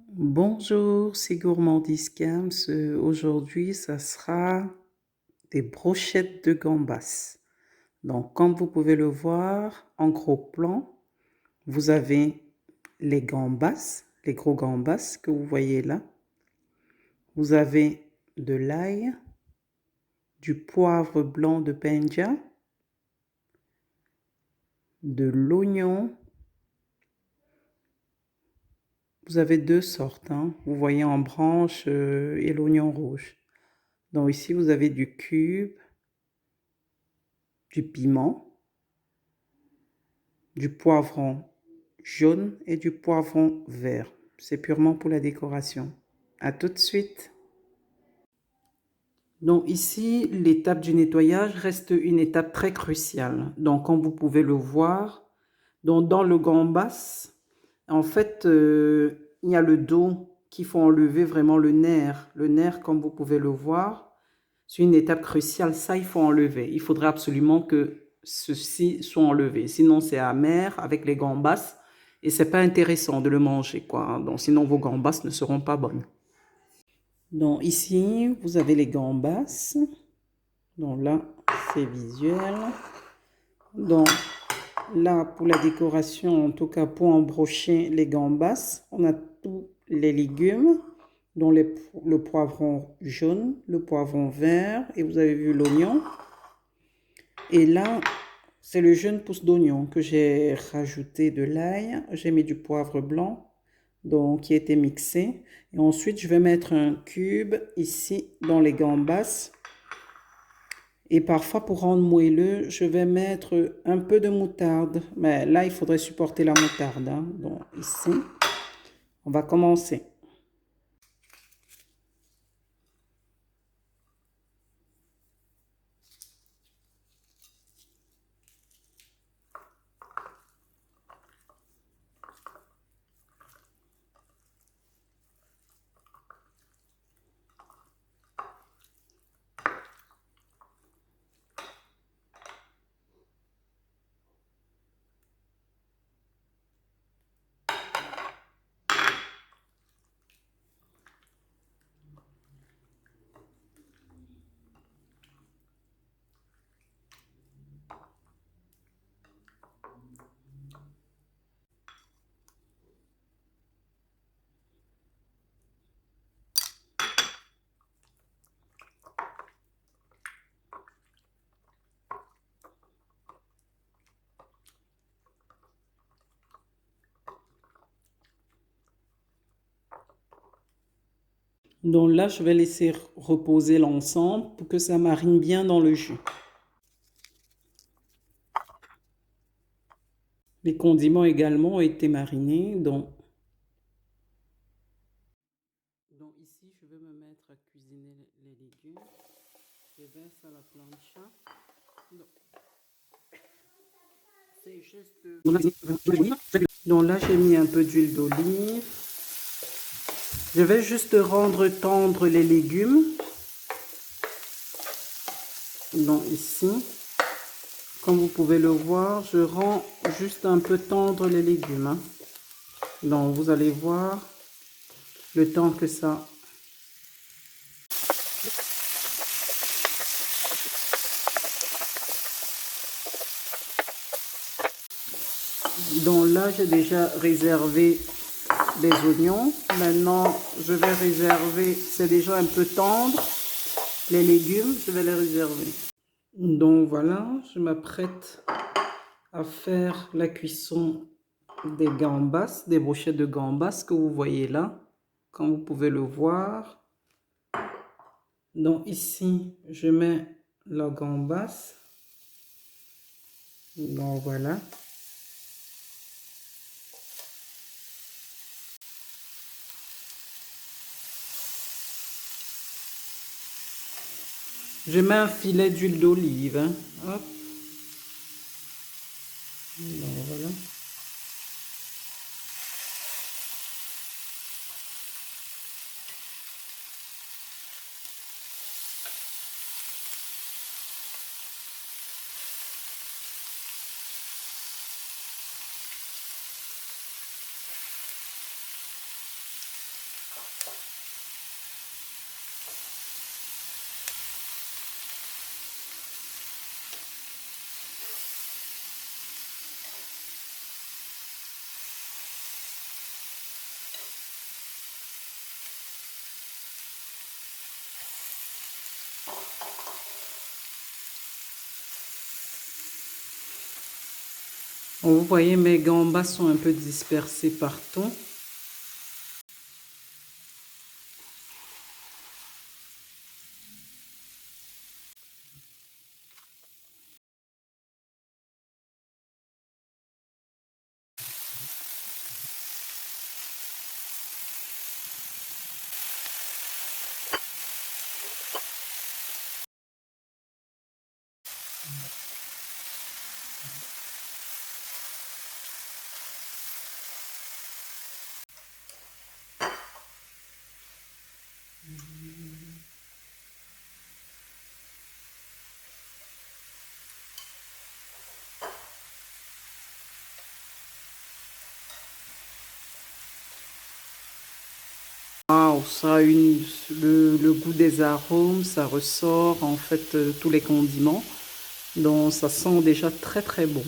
Bonjour, c'est Gourmandise Cams. Aujourd'hui, ça sera des brochettes de gambas. Donc, comme vous pouvez le voir, en gros plan, vous avez les gambas, les gros gambas que vous voyez là. Vous avez de l'ail, du poivre blanc de Penja, de l'oignon. Vous avez deux sortes, hein. Vous voyez en branche et l'oignon rouge. Donc ici, vous avez du cube, du piment, du poivron jaune et du poivron vert. C'est purement pour la décoration. À tout de suite. Donc ici, l'étape du nettoyage reste une étape très cruciale. Donc comme vous pouvez le voir, donc dans le gambas, en fait, il y a le dos qu'il faut enlever vraiment le nerf. Le nerf, comme vous pouvez le voir, c'est une étape cruciale. Ça, il faut enlever. Il faudrait absolument que ceci soit enlevé. Sinon, c'est amer avec les gambas et c'est pas intéressant de le manger, quoi. Donc, sinon, vos gambas ne seront pas bonnes. Donc, ici, vous avez les gambas. Donc là, c'est visuel. Donc, là, pour la décoration, en tout cas pour embrocher les gambas, on a tous les légumes, dont le poivron jaune, le poivron vert, et vous avez vu l'oignon. Et là, c'est le jeune pousse d'oignon que j'ai rajouté de l'ail. J'ai mis du poivre blanc, donc qui a été mixé. Et ensuite, je vais mettre un cube ici dans les gambas. Et parfois, pour rendre moelleux, je vais mettre un peu de moutarde. Mais là, il faudrait supporter la moutarde, hein. Donc ici, on va commencer. Donc là, je vais laisser reposer l'ensemble pour que ça marine bien dans le jus. Les condiments également ont été marinés. Donc ici, je vais me mettre à cuisiner les légumes. Je verse à la plancha. C'est juste... Donc là, j'ai mis un peu d'huile d'olive. Je vais juste rendre tendre les légumes. Donc ici, comme vous pouvez le voir, je rends juste un peu tendre les légumes, hein. Donc vous allez voir le temps que ça... Donc là, j'ai déjà réservé les oignons. Maintenant, je vais réserver, c'est déjà un peu tendre, les légumes, je vais les réserver. Donc voilà, je m'apprête à faire la cuisson des gambas, des brochettes de gambas que vous voyez là, comme vous pouvez le voir. Donc ici, je mets la gambas. Donc voilà. Je mets un filet d'huile d'olive, hein. Hop. Donc voilà. Vous voyez, mes gambas sont un peu dispersés partout. Waouh, ça a le goût des arômes, ça ressort en fait tous les condiments. Donc ça sent déjà très très bon.